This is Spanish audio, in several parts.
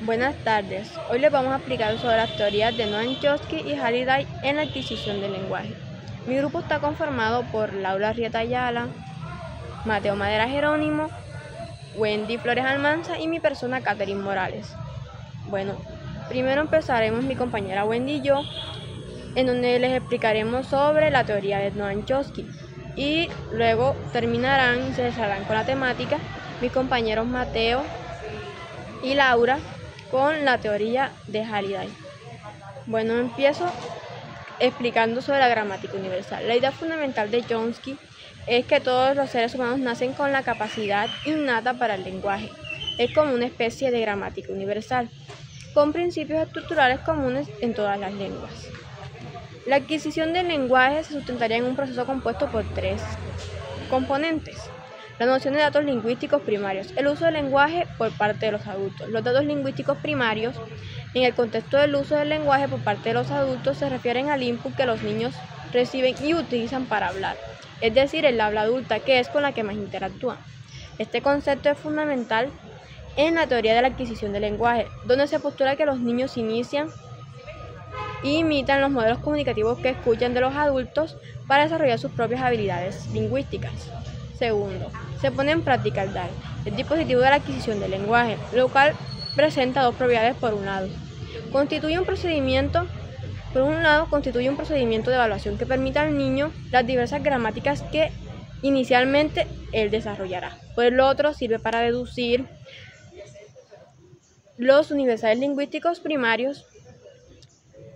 Buenas tardes. Hoy les vamos a explicar sobre las teorías de Noam Chomsky y Halliday en la adquisición del lenguaje. Mi grupo está conformado por Laura Arrieta Ayala, Mateo Madera Jerónimo, Wendy Flores Almanza y mi persona Catherine Morales. Bueno, primero empezaremos mi compañera Wendy y yo, en donde les explicaremos sobre la teoría de Noam Chomsky y luego terminarán y se desarrollarán con la temática mis compañeros Mateo y Laura con la teoría de Halliday. Bueno, empiezo explicando sobre la gramática universal. La idea fundamental de Chomsky es que todos los seres humanos nacen con la capacidad innata para el lenguaje. Es como una especie de gramática universal, con principios estructurales comunes en todas las lenguas. La adquisición del lenguaje se sustentaría en un proceso compuesto por tres componentes. La noción de datos lingüísticos primarios, el uso del lenguaje por parte de los adultos. Los datos lingüísticos primarios, en el contexto del uso del lenguaje por parte de los adultos, se refieren al input que los niños reciben y utilizan para hablar, es decir, el habla adulta, que es con la que más interactúan. Este concepto es fundamental en la teoría de la adquisición del lenguaje, donde se postula que los niños inician e imitan los modelos comunicativos que escuchan de los adultos para desarrollar sus propias habilidades lingüísticas. Segundo, se pone en práctica el DAL, el dispositivo de la adquisición del lenguaje, lo cual presenta dos propiedades. Por un lado, constituye un procedimiento de evaluación que permita al niño las diversas gramáticas que inicialmente él desarrollará. Por el otro, sirve para deducir los universales lingüísticos primarios.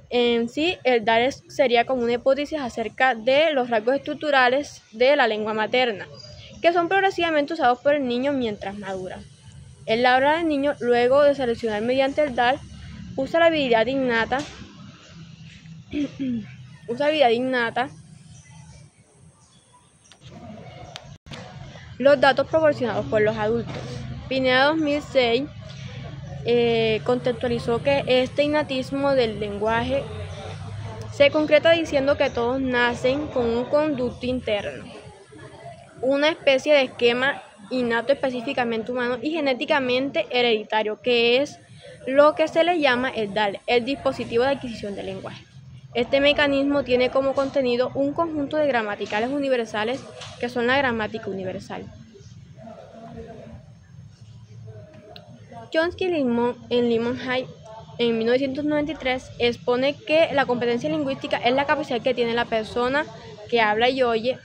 En sí, el DAL sería como una hipótesis acerca de los rasgos estructurales de la lengua materna, que son progresivamente usados por el niño mientras madura. El habla del niño, luego de seleccionar mediante el DAL, usa habilidad innata los datos proporcionados por los adultos. Pineda 2006 contextualizó que este innatismo del lenguaje se concreta diciendo que todos nacen con un conducto interno, una especie de esquema innato específicamente humano y genéticamente hereditario, que es lo que se le llama el DAL, el dispositivo de adquisición del lenguaje. Este mecanismo tiene como contenido un conjunto de gramaticales universales que son la gramática universal. Chomsky en Limon High en 1993 expone que la competencia lingüística es la capacidad que tiene la persona que habla y oye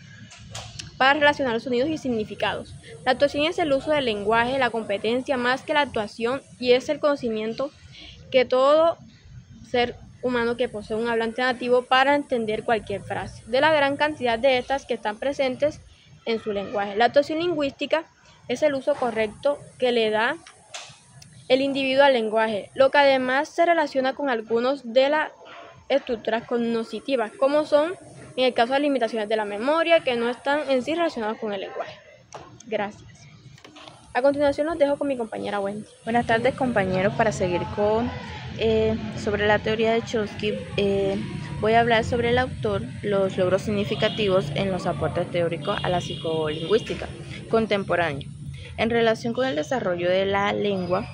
para relacionar los sonidos y significados. La actuación es el uso del lenguaje, la competencia más que la actuación, y es el conocimiento que todo ser humano que posee un hablante nativo para entender cualquier frase, de la gran cantidad de estas que están presentes en su lenguaje. La actuación lingüística es el uso correcto que le da el individuo al lenguaje, lo que además se relaciona con algunos de las estructuras cognitivas, como son en el caso de limitaciones de la memoria, que no están en sí relacionadas con el lenguaje. Gracias. A continuación los dejo con mi compañera Wendy. Buenas tardes, compañeros. Para seguir con sobre la teoría de Chomsky, voy a hablar sobre el autor, los logros significativos en los aportes teóricos a la psicolingüística contemporánea en relación con el desarrollo de la lengua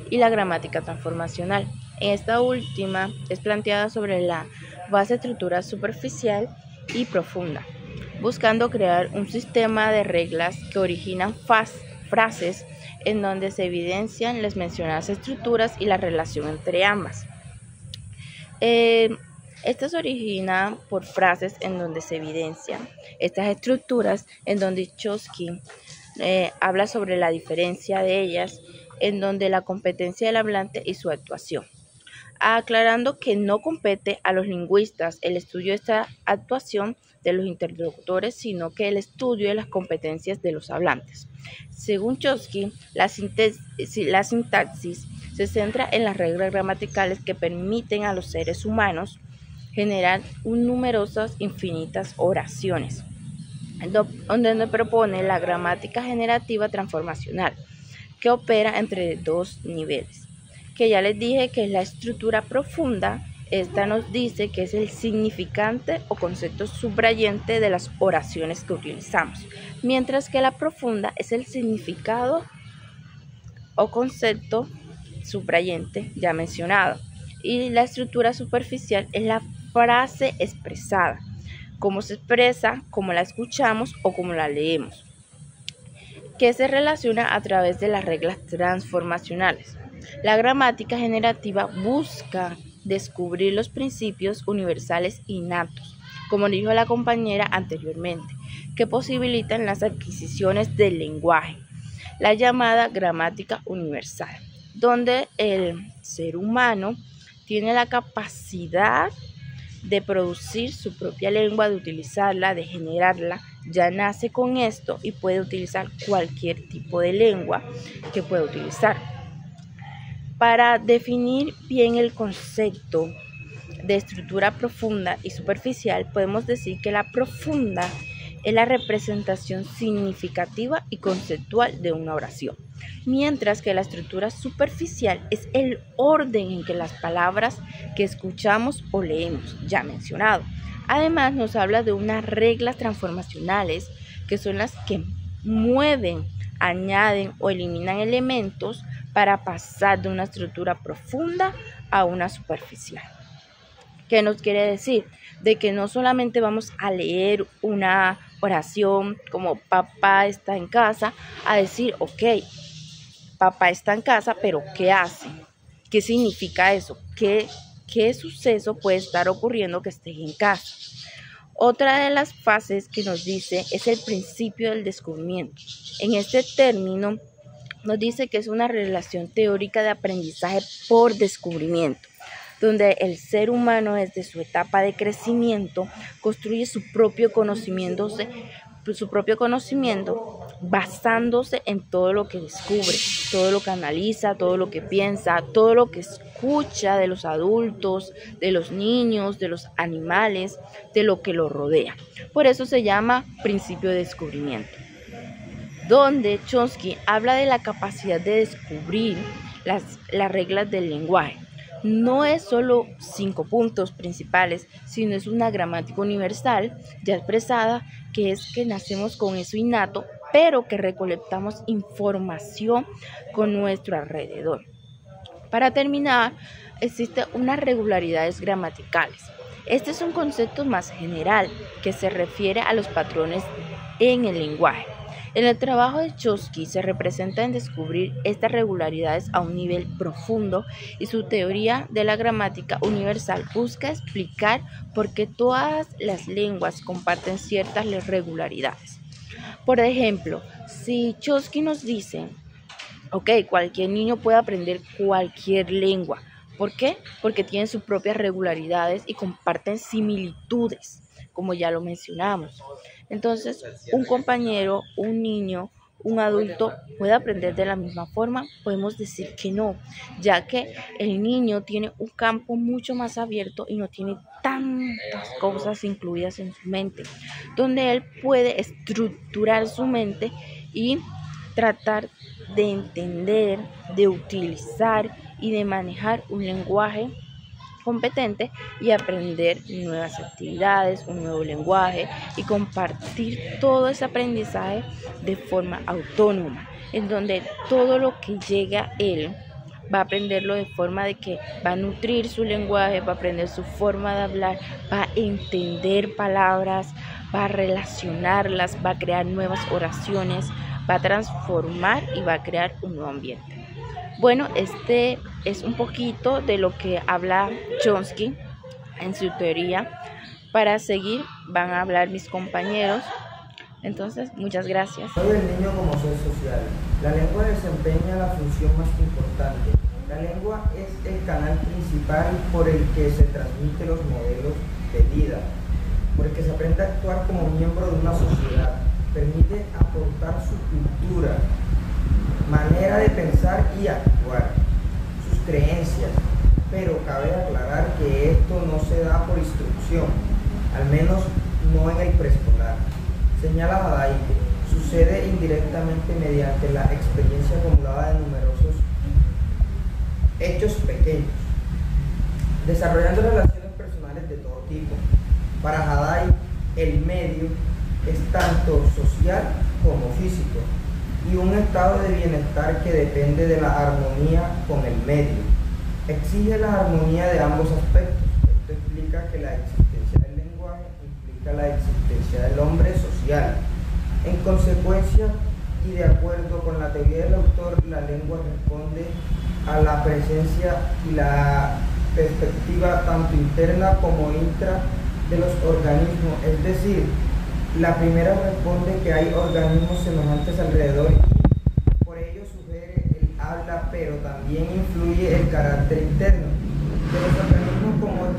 y la gramática transformacional. En esta última es planteada sobre la base de estructura superficial y profunda, buscando crear un sistema de reglas que originan frases en donde se evidencian las mencionadas estructuras y la relación entre ambas. Esta se origina por frases en donde se evidencian estas estructuras, en donde Chomsky habla sobre la diferencia de ellas, en donde la competencia del hablante y su actuación, aclarando que no compete a los lingüistas el estudio de esta actuación de los interlocutores, sino que el estudio de las competencias de los hablantes. Según Chomsky, la sintaxis se centra en las reglas gramaticales que permiten a los seres humanos generar numerosas infinitas oraciones, donde propone la gramática generativa transformacional, que opera entre dos niveles, que ya les dije que es la estructura profunda. Esta nos dice que es el significante o concepto subrayante de las oraciones que utilizamos, mientras que la profunda es el significado o concepto subrayente ya mencionado. Y la estructura superficial es la frase expresada, cómo se expresa, cómo la escuchamos o cómo la leemos, que se relaciona a través de las reglas transformacionales. La gramática generativa busca descubrir los principios universales innatos, como dijo la compañera anteriormente, que posibilitan las adquisiciones del lenguaje, la llamada gramática universal, donde el ser humano tiene la capacidad de producir su propia lengua, de utilizarla, de generarla, ya nace con esto y puede utilizar cualquier tipo de lengua que pueda utilizar. Para definir bien el concepto de estructura profunda y superficial, podemos decir que la profunda es la representación significativa y conceptual de una oración, mientras que la estructura superficial es el orden en que las palabras que escuchamos o leemos, ya mencionado. Además, nos habla de unas reglas transformacionales que son las que mueven, añaden o eliminan elementos para pasar de una estructura profunda a una superficial. ¿Qué nos quiere decir? De que no solamente vamos a leer una oración como papá está en casa, a decir, ok, papá está en casa, pero ¿qué hace? ¿Qué significa eso? ¿Qué suceso puede estar ocurriendo que esté en casa? Otra de las fases que nos dice es el principio del descubrimiento. En este término nos dice que es una relación teórica de aprendizaje por descubrimiento, donde el ser humano desde su etapa de crecimiento construye su propio conocimiento basándose en todo lo que descubre, todo lo que analiza, todo lo que piensa, todo lo que escucha de los adultos, de los niños, de los animales, de lo que lo rodea. Por eso se llama principio de descubrimiento, donde Chomsky habla de la capacidad de descubrir las reglas del lenguaje. No es solo 5 puntos principales, sino es una gramática universal ya expresada, que es que nacemos con eso innato, pero que recolectamos información con nuestro alrededor. Para terminar, existen unas regularidades gramaticales. Este es un concepto más general que se refiere a los patrones en el lenguaje. En el trabajo de Chomsky se representa en descubrir estas regularidades a un nivel profundo, y su teoría de la gramática universal busca explicar por qué todas las lenguas comparten ciertas regularidades. Por ejemplo, si Chomsky nos dice, ok, cualquier niño puede aprender cualquier lengua. ¿Por qué? Porque tienen sus propias regularidades y comparten similitudes, como ya lo mencionamos. Entonces, un compañero, un niño, un adulto puede aprender de la misma forma. Podemos decir que no, ya que el niño tiene un campo mucho más abierto y no tiene tantas cosas incluidas en su mente, donde él puede estructurar su mente y tratar de entender, de utilizar y de manejar un lenguaje competente y aprender nuevas actividades, un nuevo lenguaje y compartir todo ese aprendizaje de forma autónoma, en donde todo lo que llega a él va a aprenderlo de forma de que va a nutrir su lenguaje, va a aprender su forma de hablar, va a entender palabras, va a relacionarlas, va a crear nuevas oraciones, va a transformar y va a crear un nuevo ambiente. Bueno, este es un poquito de lo que habla Chomsky en su teoría. Para seguir van a hablar mis compañeros. Entonces, muchas gracias. Soy el niño como ser social. La lengua desempeña la función más importante. La lengua es el canal principal por el que se transmiten los modelos de vida, por el que se aprende a actuar como miembro de una sociedad. Permite aportar su cultura, manera de pensar y actuar, sus creencias, pero cabe aclarar que esto no se da por instrucción, al menos no en el preescolar. Señala Haddad, sucede indirectamente mediante la experiencia acumulada de numerosos hechos pequeños, desarrollando relaciones personales de todo tipo. Para Haddad, el medio es tanto social como físico. y un estado de bienestar que depende de la armonía con el medio. Exige la armonía de ambos aspectos. Esto explica que la existencia del lenguaje implica la existencia del hombre social. En consecuencia, y de acuerdo con la teoría del autor, la lengua responde a la presencia y la perspectiva tanto interna como intra de los organismos, es decir, la primera responde que hay organismos semejantes alrededor y por ello sugiere el habla, pero también influye el carácter interno de los organismos como de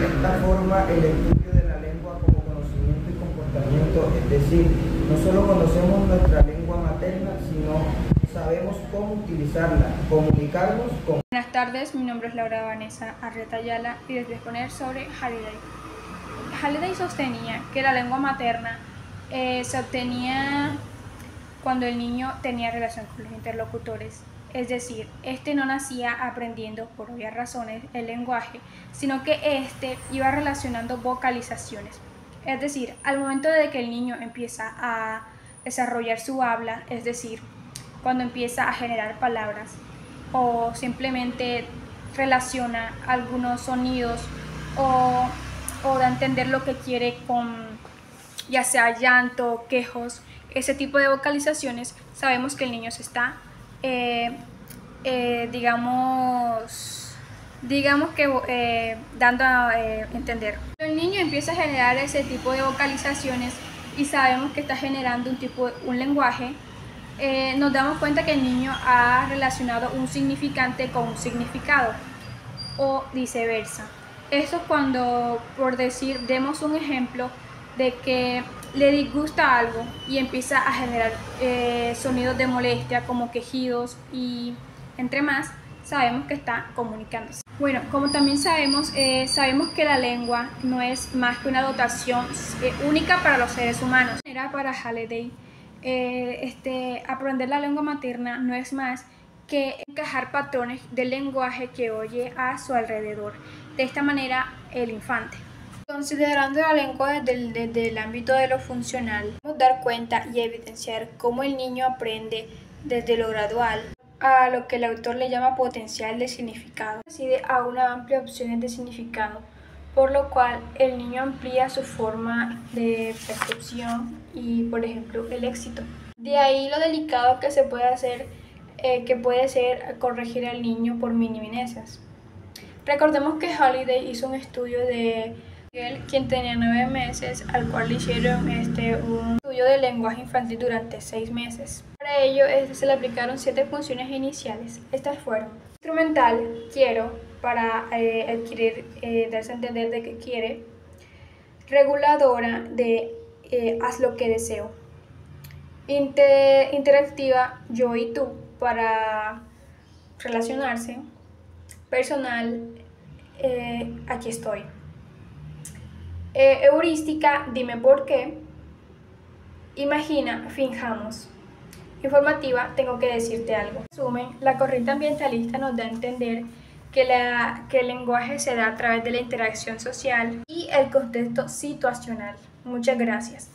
esta forma el estudio de la lengua como conocimiento y comportamiento, es decir, no solo conocemos nuestra lengua materna, sino sabemos cómo utilizarla, comunicarnos con... Buenas tardes, mi nombre es Laura Vanessa Arrieta Ayala y les voy a exponer sobre Halliday. Halliday sostenía que la lengua materna se obtenía cuando el niño tenía relación con los interlocutores, es decir, este no nacía aprendiendo por obvias razones el lenguaje, sino que este iba relacionando vocalizaciones. Es decir, al momento de que el niño empieza a desarrollar su habla, es decir, cuando empieza a generar palabras o simplemente relaciona algunos sonidos o da a entender lo que quiere con ya sea llanto, quejos, ese tipo de vocalizaciones, sabemos que el niño se está dando a entender. El niño empieza a generar ese tipo de vocalizaciones y sabemos que está generando un lenguaje. Nos damos cuenta que el niño ha relacionado un significante con un significado o viceversa. Esto es cuando, por decir, demos un ejemplo de que le disgusta algo y empieza a generar sonidos de molestia como quejidos y entre más, sabemos que está comunicándose. Bueno, como también sabemos que la lengua no es más que una dotación única para los seres humanos. Era para Halliday. Aprender la lengua materna no es más que encajar patrones del lenguaje que oye a su alrededor. De esta manera, el infante. Considerando la lengua desde el ámbito de lo funcional, podemos dar cuenta y evidenciar cómo el niño aprende desde lo gradual a lo que el autor le llama potencial de significado. Accede a una amplia opción de significado, por lo cual el niño amplía su forma de percepción y, por ejemplo, el éxito. De ahí lo delicado que se puede hacer, que puede ser corregir al niño por miniminencias. Recordemos que Halliday hizo un estudio de él, quien tenía 9 meses, al cual le hicieron un estudio de lenguaje infantil durante 6 meses. Para ello se le aplicaron 7 funciones iniciales. Estas fueron: instrumental, quiero, para adquirir, darse a entender de que quiere; reguladora, de haz lo que deseo; interactiva, yo y tú, para relacionarse; personal, aquí estoy; heurística, dime por qué; imagina, finjamos; informativa, tengo que decirte algo. En resumen, la corriente ambientalista nos da a entender que el lenguaje se da a través de la interacción social y el contexto situacional. Muchas gracias.